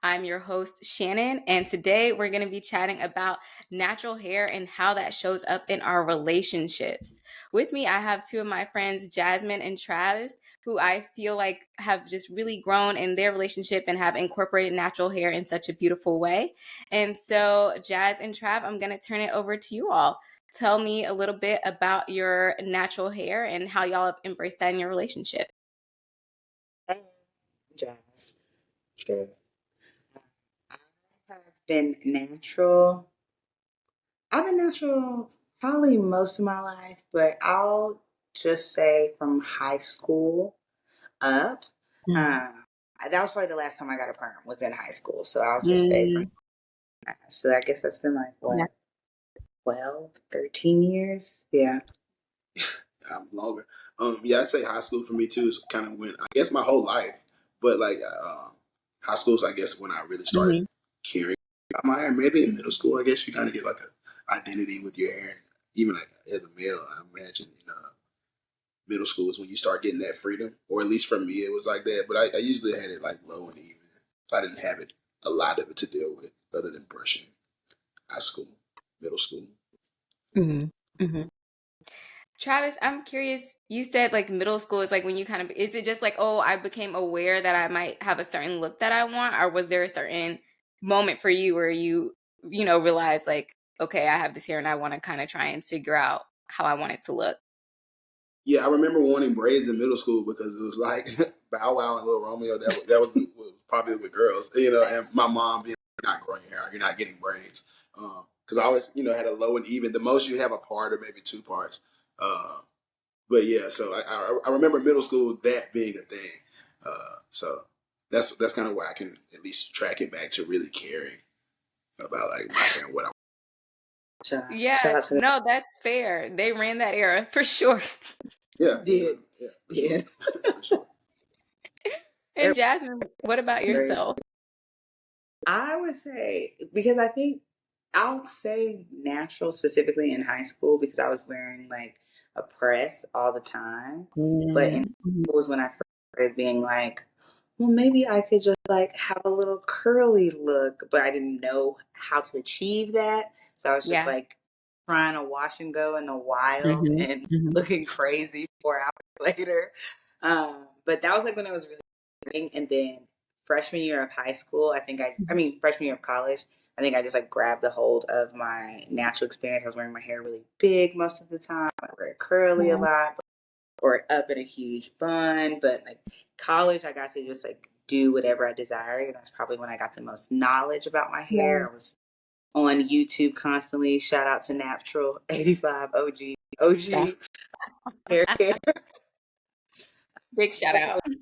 I'm your host, Shannon, and today we're going to be chatting about natural hair and how that shows up in our relationships. With me, I have two of my friends, Jasmine and Travis, who I feel like have just really grown in their relationship and have incorporated natural hair in such a beautiful way. And so, Jazz and Trav, I'm going to turn it over to you all. Tell me a little bit about your natural hair and how y'all have embraced that in your relationship. Hey, Jazz. Good. I have been natural. I've been natural probably most of my life, but I'll just say from high school up. Uh, that was probably the last time I got a perm was in high school. So I'll just say from Mm, that. So I guess that's been like, yeah. what, 12, 13 years? Yeah. Longer. Yeah, I'd say high school for me too is kind of when I guess my whole life, but like high school is I guess when I really started Mhm. caring about my hair. Maybe in middle school, I guess you kind of get like a identity with your hair. Even like, as a male, I imagine middle school is when you start getting that freedom, or at least for me, it was like that. But I usually had it like low and even. So I didn't have it a lot of it to deal with other than brushing. High school, middle school. Mhm. Mhm. Travis, I'm curious. You said like middle school is like when you kind of, is it just like, oh, I became aware that I might have a certain look that I want? Or was there a certain moment for you where you realized like, okay, I have this hair and I want to kind of try and figure out how I want it to look? Yeah, I remember wanting braids in middle school because it was like Bow Wow and Little Romeo. Was popular with girls, and my mom being "You're not growing your hair, you're not getting braids. Because I always, had a low and even. The most you have a part or maybe two parts. Uh, but yeah, so I remember middle school that being a thing. So that's kind of where I can at least track it back to really caring about like my hair and what I. Shout Yeah, out to no, that's fair. They ran that era for sure. Yeah, did. yeah, for sure, Did. for sure. And Jasmine, what about yourself? I would say because I think I'll say natural specifically in high school because I was wearing like a press all the time. But in Mhm. school was when I first started being like, well, maybe I could just like have a little curly look, but I didn't know how to achieve that. So I was just Yeah. like trying to wash and go in the wild Hmm. and Hmm. looking crazy 4 hours later. But that was like when I was really and then freshman year of high school, I mean freshman year of college, I think I just like grabbed a hold of my natural experience. I was wearing my hair really big most of the time. I wear it curly a lot or up in a huge bun. But like college, I got to just like do whatever I desired. And that's probably when I got the most knowledge about my Yeah. hair. I was on YouTube constantly. Shout out to Natural 85 OG hair care. Big shout That's out. probably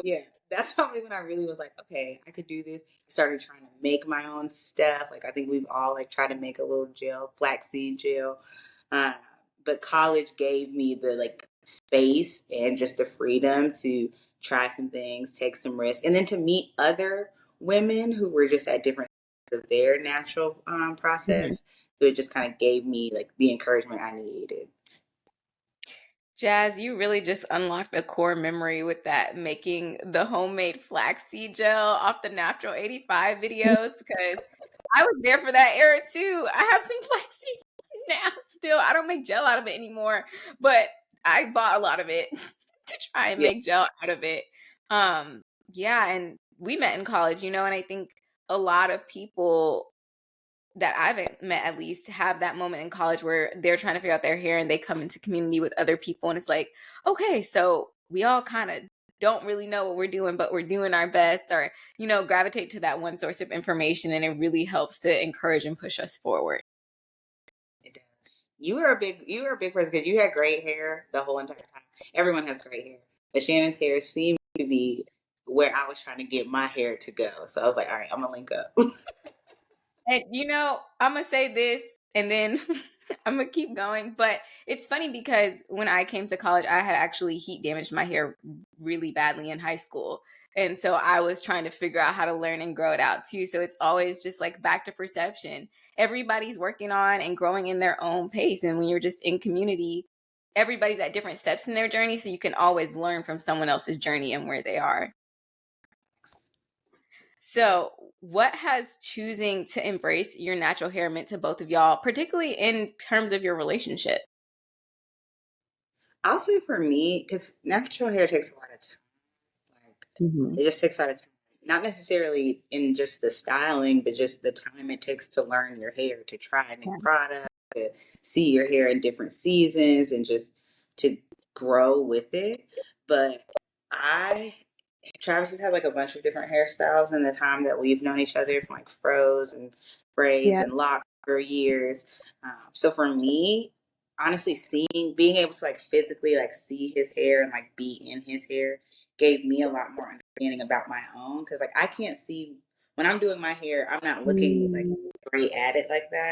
Yeah, that's probably when I really was like, okay, I could do this. Started trying to make my own stuff. Like I think we've all like tried to make a little gel, flaxseed gel. Uh, but college gave me the like space and just the freedom to try some things, take some risks, and then to meet other women who were just at different stages of their natural process. So it just kind of gave me like the encouragement I needed. Jazz, you really just unlocked a core memory with that making the homemade flaxseed gel off the Natural 85 videos because I was there for that era too. I have some flaxseed now still. I don't make gel out of it anymore, but I bought a lot of it to try and Yeah. make gel out of it. Um, yeah, and we met in college, and I think a lot of people that I've met at least have that moment in college where they're trying to figure out their hair and they come into community with other people and it's like, okay, so we all kind of don't really know what we're doing, but we're doing our best or, gravitate to that one source of information and it really helps to encourage and push us forward. It does. You were a big person because you had great hair the whole entire time. Everyone has great hair, but Shannon's hair seemed to be where I was trying to get my hair to go. So I was like, all right, I'm gonna link up. And I'm gonna say this and then I'm gonna keep going. But it's funny because when I came to college, I had actually heat damaged my hair really badly in high school. And so I was trying to figure out how to learn and grow it out too. So it's always just like back to perception. Everybody's working on and growing in their own pace. And when you're just in community, everybody's at different steps in their journey. So you can always learn from someone else's journey and where they are. So, what has choosing to embrace your natural hair meant to both of y'all, particularly in terms of your relationship? I'll say for me, because natural hair takes a lot of time. Like Hmm. it just takes a lot of time. Not necessarily in just the styling, but just the time it takes to learn your hair, to try new Yeah. products, to see your hair in different seasons, and just to grow with it. But I Travis has had like a bunch of different hairstyles in the time that we've known each other, from like fros and braids Yeah. and locks for years. So for me, honestly, being able to like physically like see his hair and like be in his hair gave me a lot more understanding about my own. Cause like I can't see when I'm doing my hair, I'm not looking like Mm, straight at it like that.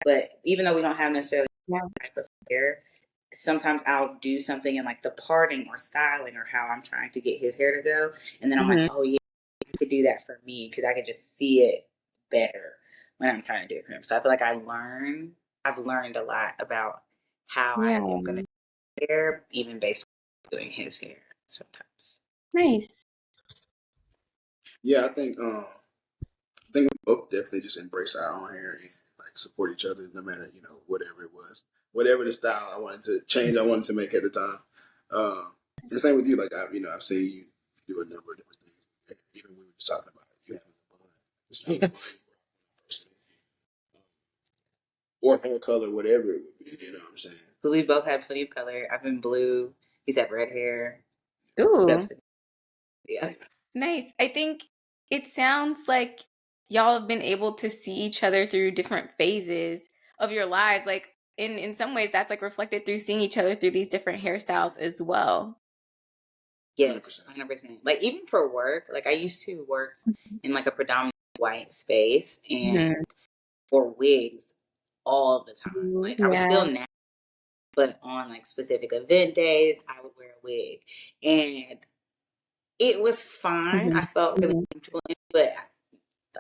But even though we don't have necessarily yeah. the type of hair, sometimes I'll do something in like the parting or styling or how I'm trying to get his hair to go. And then I'm like, Hmm. oh yeah, I could do that for me because I could just see it better when I'm trying to do it for him. So I feel like I've learned a lot about how Yeah. I am going to do hair, even based on doing his hair sometimes. Nice. Yeah, I think we both definitely just embrace our own hair and like support each other no matter, whatever it was. Whatever the style I wanted to change I wanted to make at the time. And same with you, like I've seen you do a number of different things. Even we were just talking about you having a bun. Just Yes. first or hair color, whatever it would be, you know what I'm saying? So we both had plenty of color. I've been blue. He's had red hair. Ooh, Definitely. Yeah. nice. I think it sounds like y'all have been able to see each other through different phases of your lives. Like in some ways that's like reflected through seeing each other through these different hairstyles as well. Yeah, 100%. 100%. Like even for work, like I used to work in like a predominantly white space and Hmm. for wigs all the time. Like I was Yeah. still now, but on like specific event days, I would wear a wig. And it was fine. Hmm. I felt really Hmm. comfortable in it, but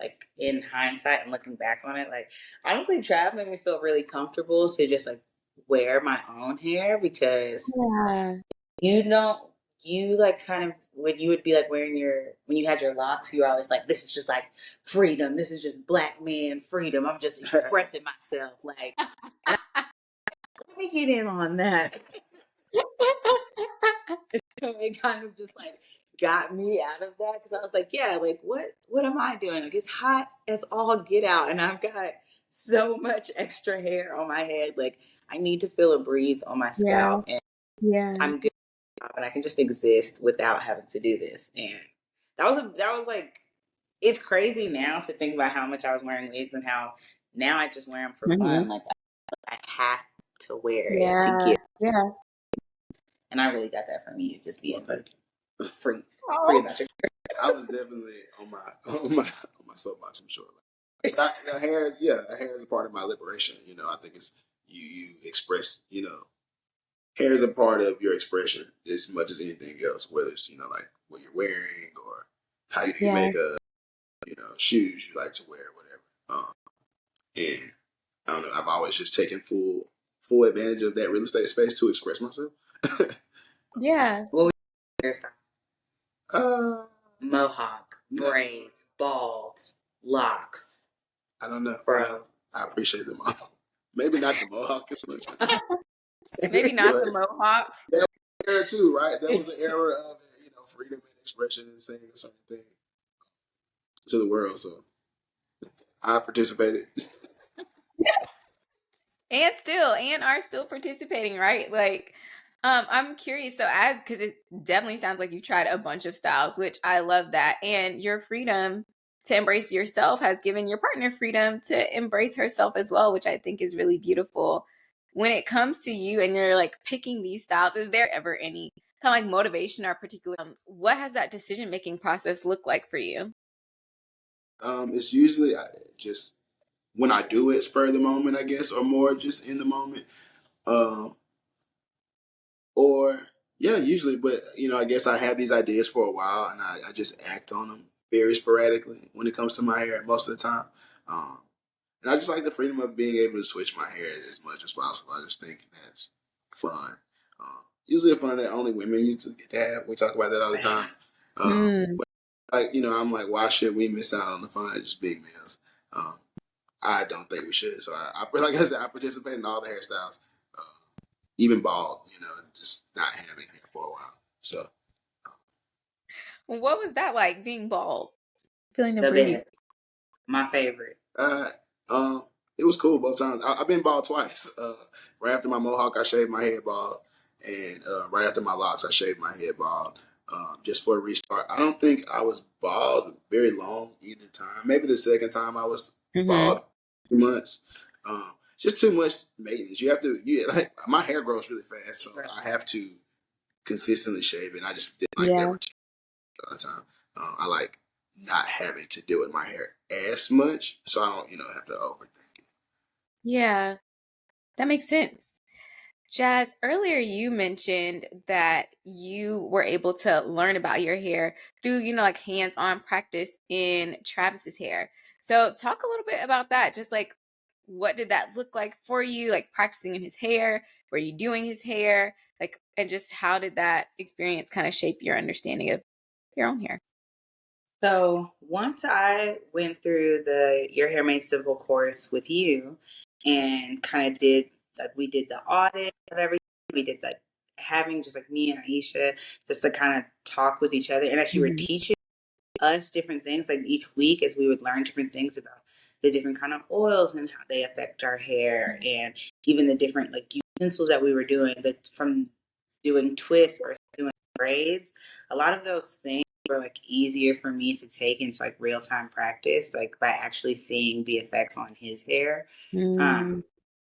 like in hindsight and looking back on it, like honestly, Trav made me feel really comfortable to just like wear my own hair because Yeah. you don't you like kind of when you would be like wearing your when you had your locks, you were always like, this is just like freedom. This is just black man freedom. I'm just expressing myself. Like and let me get in on that. It kind of just like got me out of that because I was like, yeah, like what am I doing? Like it's hot as all get out and I've got so much extra hair on my head. Like I need to feel a breeze on my Yeah. scalp and Yeah. I'm good and I can just exist without having to do this. And that was like it's crazy now to think about how much I was wearing wigs and how now I just wear them for Hmm. fun. Like I have to wear it to Yeah. get, Yeah. and I really got that from you, just Well, being thank you. free, free Oh. about your. I was definitely on my soapbox, I'm sure. But hair is hair is a part of my liberation. I think it's you express. Hair is a part of your expression as much as anything else. Whether it's like what you're wearing or how you do your Yeah. makeup, shoes you like to wear, whatever. And I don't know. I've always just taken full advantage of that real estate space to express myself. Yeah. What was your hairstyle? uh, Mohawk, no, braids, bald, locks, I don't know. fro. I appreciate them all. Maybe not the mohawk as much, Maybe not but the mohawk. that was an era too, right? That was an era of freedom and expression and saying a certain thing to the world. So I participated. And are still participating, right? Like, I'm curious. So, because it definitely sounds like you tried a bunch of styles, which I love that. And your freedom to embrace yourself has given your partner freedom to embrace herself as well, which I think is really beautiful. When it comes to you and you're like picking these styles, is there ever any kind of like motivation or particular, what has that decision making process look like for you? It's usually just when I do it, spur of the moment, I guess, or more just in the moment. Um, or yeah, usually, but I guess I have these ideas for a while, and I just act on them very sporadically when it comes to my hair most of the time. Um, and I just like the freedom of being able to switch my hair as much as possible. I just think that's fun. Usually a fun that only women used to get to have. We talk about that all the time. Um, Mm. like, I'm like, why should we miss out on the fun of just being males? Um, I don't think we should. So like I said, I participate in all the hairstyles, even bald. Just not having hair for a while. So What was that like being bald? Feeling the The breeze. best. My favorite. Uh, it was cool both times. I've been bald twice. Right after my mohawk, I shaved my head bald, and right after my locks, I shaved my head bald. Just for a restart. I don't think I was bald very long either time. Maybe the second time I was Mm-hmm. bald, 2 months. Just too much maintenance. You have to. Like my hair grows really fast, so I have to consistently shave it. And I just didn't like that Yeah. routine all the time. I like not having to deal with my hair as much, so I don't, have to overthink it. Yeah. That makes sense. Jazz, earlier you mentioned that you were able to learn about your hair through, like hands-on practice in Travis's hair. So talk a little bit about that. Just like what did that look like for you, like practicing in his hair? Were you doing his hair? Like, and just how did that experience kind of shape your understanding of your own hair? So once I went through the Your Hair Made Simple course with you and kind of did like we did the audit of everything, we did like having just like me and Aisha just to kind of talk with each other and as you were Mm-hmm. teaching us different things like each week as we would learn different things about the different kind of oils and how they affect our hair and even the different like utensils that we were doing that from doing twists versus doing braids, a lot of those things were like easier for me to take into like real time practice like by actually seeing the effects on his hair. Mm-hmm.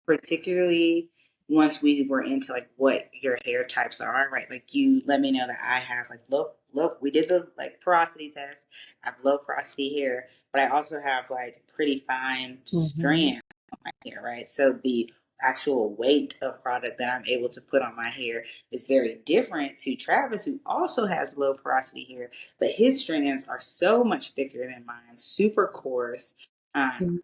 Particularly once we were into like what your hair types are, right? Like you let me know that I have like look, we did the like porosity test. I have low porosity hair, but I also have like pretty fine Mm-hmm. strands on my hair, right? So the actual weight of product that I'm able to put on my hair is very different to Travis, who also has low porosity hair, but his strands are so much thicker than mine, super coarse.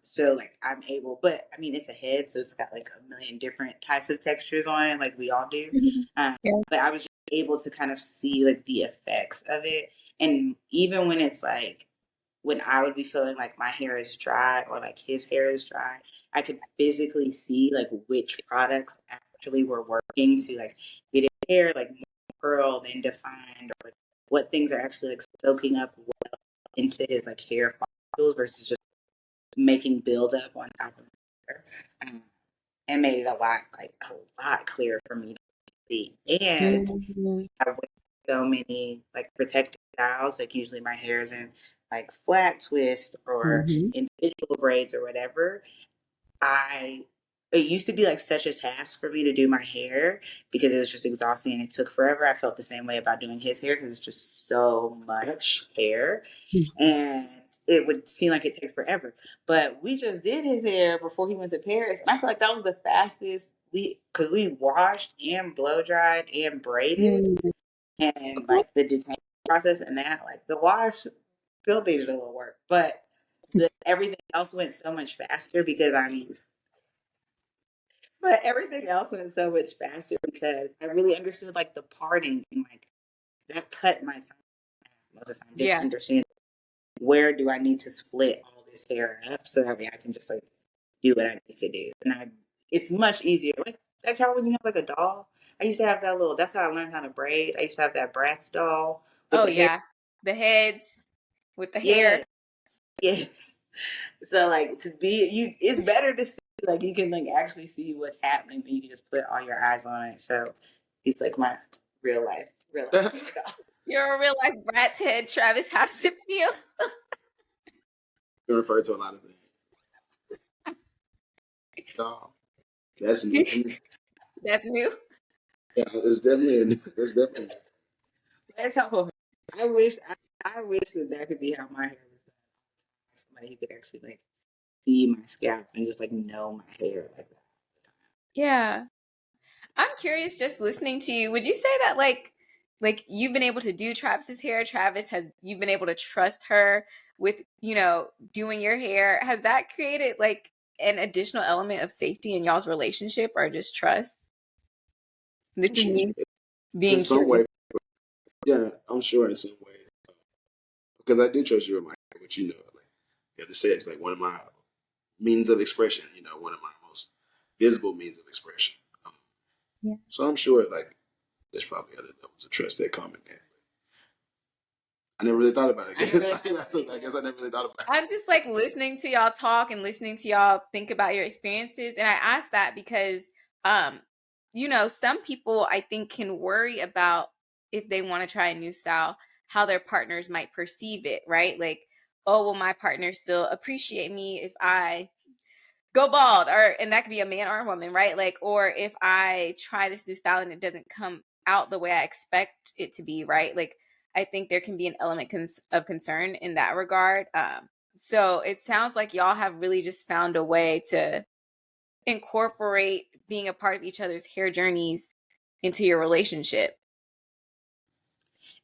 So like I'm able, but I mean it's a head, so it's got like a million different types of textures on it, like we all do. Um, Yeah. but I was just able to kind of see like the effects of it, and even when it's like when I would be feeling like my hair is dry or like his hair is dry, I could physically see like which products actually were working to like get his hair like more curled and defined, or like, what things are actually like soaking up well into his like hair follicles versus just making buildup on top of it, and made it a lot clearer for me to see. And Mm-hmm. I wear so many like protective styles. Like usually my hair is in like flat twist or Mm-hmm. individual braids or whatever. I it used to be like such a task for me to do my hair because it was just exhausting and it took forever. I felt the same way about doing his hair because it's just so much hair and it would seem like it takes forever. But we just did his hair before he went to Paris, and I feel like that was the fastest because we washed and blow dried and braided, Mm-hmm. and like the detangling process and that, like the wash still needed a little work, but everything else went so much faster because but everything else went so much faster because I really understood like the parting and like that cut my time most of the time. Just Yeah. understand where do I need to split all this hair up so that way I can just like do what I need to do. And it's much easier. Like that's how when you have like a doll. I used to have that little. That's how I learned how to braid. I used to have that Bratz doll with Oh the hair. yeah. The heads with the Yeah, hair. yes. So like to be you, it's better to see like you can like actually see what's happening when you can just put all your eyes on it. So he's like my real life hair doll. You're a real life rat's head, Travis. How does it feel? You refer to a lot of things. Dog. That's new for me. That's new. Yeah, it's definitely. That's helpful. I wish I wish that could be how my hair was done. Somebody who could actually like see my scalp and just like know my hair like that. Yeah. I'm curious just listening to you. Would you say that like you've been able to do Travis's hair, Travis has you've been able to trust her with, doing your hair? Has that created like an additional element of safety in y'all's relationship or just trust? This I'm is sure me in being some curious. way. Yeah, I'm sure in some ways. because I do trust you with my hair, which you know, like you have to say, it's like one of my means of expression. You know, one of my most visible means of expression. Yeah. So I'm sure like there's probably other levels of trust that come in there. I never really thought about it. I guess I never really thought about it. I'm just like listening to y'all talk and listening to y'all think about your experiences. And I ask that because, um, some people I think can worry about if they want to try a new style, how their partners might perceive it, right? Like, oh, will my partner still appreciate me if I go bald? And that could be a man or a woman, right? Like, or if I try this new style and it doesn't come out the way I expect it to be, right? Like, I think there can be an element of concern in that regard. So it sounds like y'all have really just found a way to incorporate being a part of each other's hair journeys into your relationship.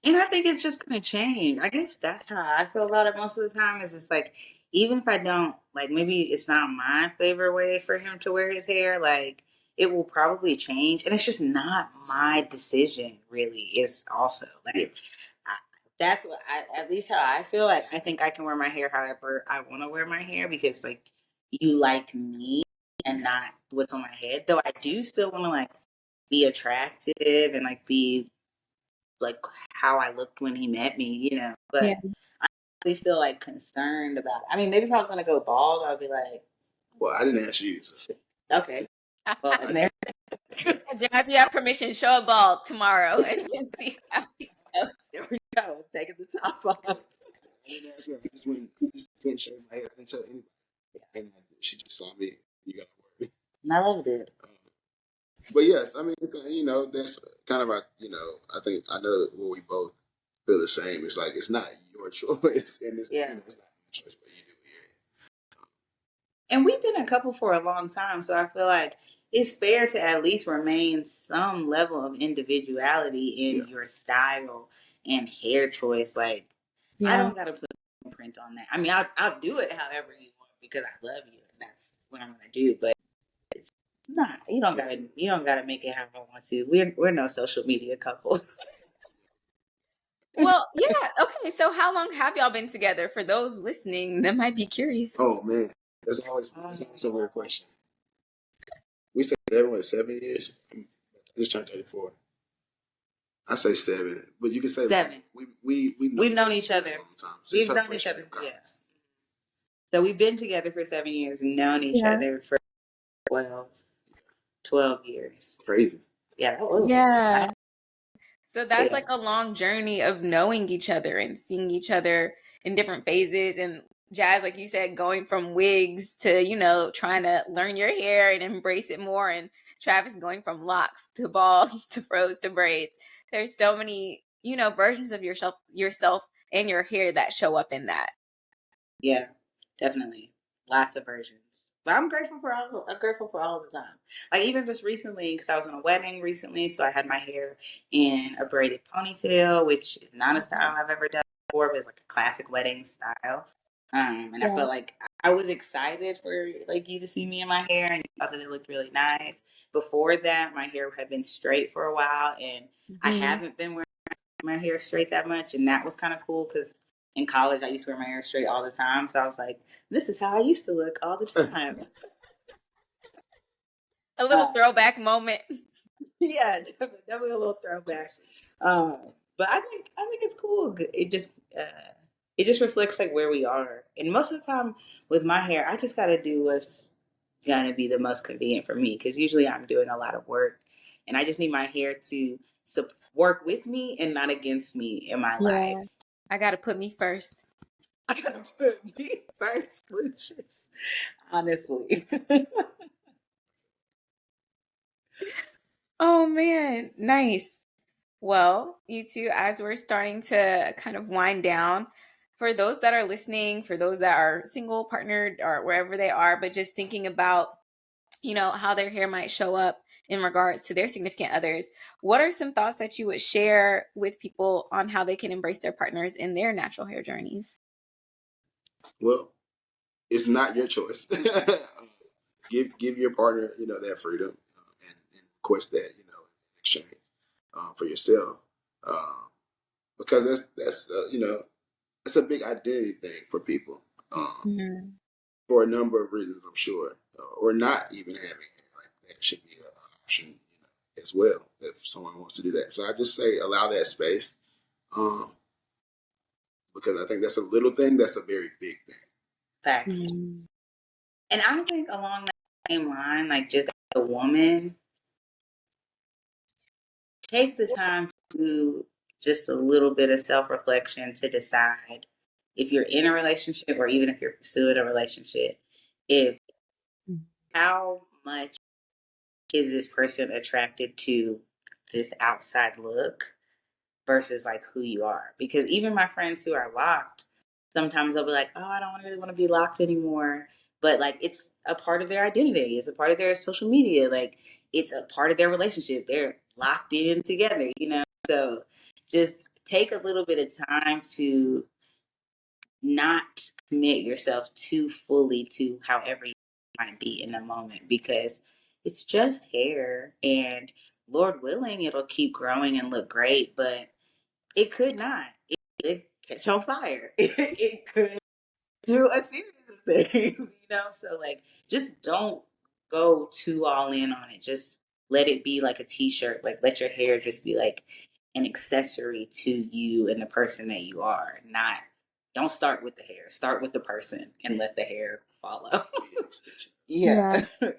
And I think it's just gonna change. I guess that's how I feel about it most of the time. Is it's like even if I don't like, maybe it's not my favorite way for him to wear his hair. Like it will probably change, and it's just not my decision. Really, it's also like I, that's what at least how I feel. Like I think I can wear my hair however I want to wear my hair because like you like me and not what's on my head. Though I do still want to like be attractive and like be like how I looked when he met me, you know. Yeah. But I really feel like concerned about it. I mean, maybe if I was gonna go bald, I'd be like, Well, I didn't ask you. okay, well, and there, Jazz, you have permission. Show a ball tomorrow and see how it goes. there we go, taking the top off. I didn't ask her. Just didn't shave my head. I didn't tell anybody. And she just saw me. You got to worry. And I loved it. But yes, I mean, it's that's kind of I think I know what we both feel the same. It's like it's not your choice, and Yeah. it's not your choice, but you do And we've been a couple for a long time, so I feel like it's fair to at least remain some level of individuality in your style and hair choice. Like, I Yeah. don't gotta put a print on that. I mean, I'll do it however you want because I love you, and that's what I'm gonna do. But it's not. You don't gotta make it how I want to. We're no social media couple. Well, yeah. Okay. So how long have y'all been together? For those listening that might be curious. Oh man, that's always a weird question. We say 7 years. I just turned 34. I say 7, but you can say 7. We've known each other. a long time. We've known each other. Yeah. So we've been together for 7 years and known each Yeah. other for 12 years. Crazy. Yeah. Yeah. So that's Yeah. like a long journey of knowing each other and seeing each other in different phases. And Jazz, like you said, going from wigs to, trying to learn your hair and embrace it more. And Travis going from locks to bald to froze to braids. There's so many, versions of yourself and your hair that show up in that. Yeah, definitely. Lots of versions. But I'm grateful for all the time. Like even just recently, because I was in a wedding recently, so I had my hair in a braided ponytail, which is not a style I've ever done before, but it's like a classic wedding style. And I Yeah. felt like I was excited for like you to see me in my hair, and you thought that it looked really nice. Before that, my hair had been straight for a while, and I haven't been wearing my hair straight that much, and that was kind of cool because in college I used to wear my hair straight all the time. So I was like, this is how I used to look all the time. A little throwback moment. Yeah, definitely a little throwback. But I think it's cool. It just reflects like where we are. And most of the time with my hair, I just got to do what's gonna be the most convenient for me because usually I'm doing a lot of work, and I just need my hair to work with me and not against me in my life. Yeah. I got to put me first. I gotta put me first, Lucius. Honestly. Oh man, nice. Well, you two, as we're starting to kind of wind down, for those that are listening, for those that are single, partnered, or wherever they are, but just thinking about, how their hair might show up in regards to their significant others, what are some thoughts that you would share with people on how they can embrace their partners in their natural hair journeys? Well, it's not your choice. Give your partner that freedom and request that in exchange for yourself because that's it's a big identity thing for people, Mm-hmm. for a number of reasons, I'm sure, or not even having it. Like that should be an option, as well if someone wants to do that. So I just say allow that space, um, because I think that's a little thing that's a very big thing. Facts. Mm-hmm. And I think along that same line, like just as a woman, take the time to do just a little bit of self-reflection to decide if you're in a relationship or even if you're pursuing a relationship, if how much is this person attracted to this outside look versus like who you are. Because even my friends who are locked, sometimes they'll be like, oh, I don't really want to be locked anymore. But like it's a part of their identity. It's a part of their social media. Like it's a part of their relationship. They're locked in together. So just take a little bit of time to not commit yourself too fully to however you might be in the moment because it's just hair and Lord willing, it'll keep growing and look great, but it could not. It catch on fire. It could do a series of things. So like just don't go too all in on it. Just let it be like a t-shirt. Like let your hair just be like an accessory to you and the person that you are. Not don't start with the hair. Start with the person and let the hair follow. Yeah. Yeah.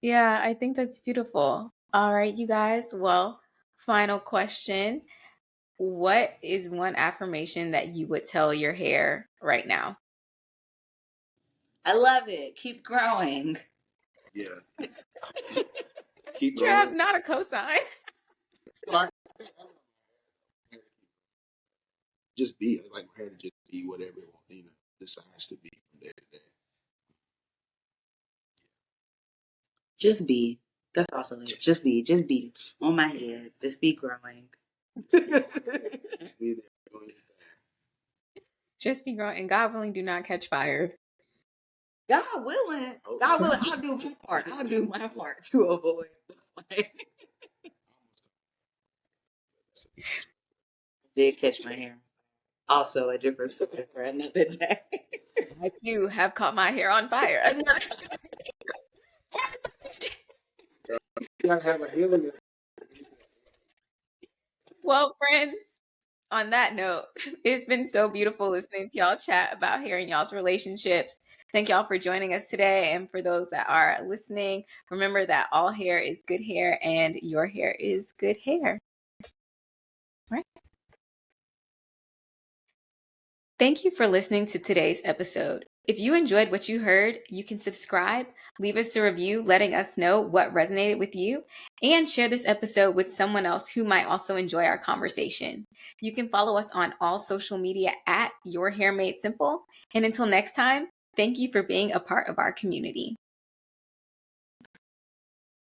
Yeah, I think that's beautiful. All right, you guys. Well, final question. What is one affirmation that you would tell your hair right now? I love it. Keep growing. Yeah, keep Trav, growing. not a cosign. Just be. I like my hair to just be whatever it decides to be from day to day. Just be. That's also it. Just be. Just be. On my head. Just be growing. Just be there. Just be growing, and God willing, do not catch fire. God willing. God willing, I'll do my part. I'll do my part to avoid. Did catch my hair. Also a different story for another day. I too have caught my hair on fire. Well, friends, on that note, it's been so beautiful listening to y'all chat about hair and y'all's relationships. Thank y'all for joining us today. And for those that are listening, remember that all hair is good hair and your hair is good hair. Right? Thank you for listening to today's episode. If you enjoyed what you heard, you can subscribe, leave us a review letting us know what resonated with you, and share this episode with someone else who might also enjoy our conversation. You can follow us on all social media at Your Hair Made Simple. And until next time, thank you for being a part of our community.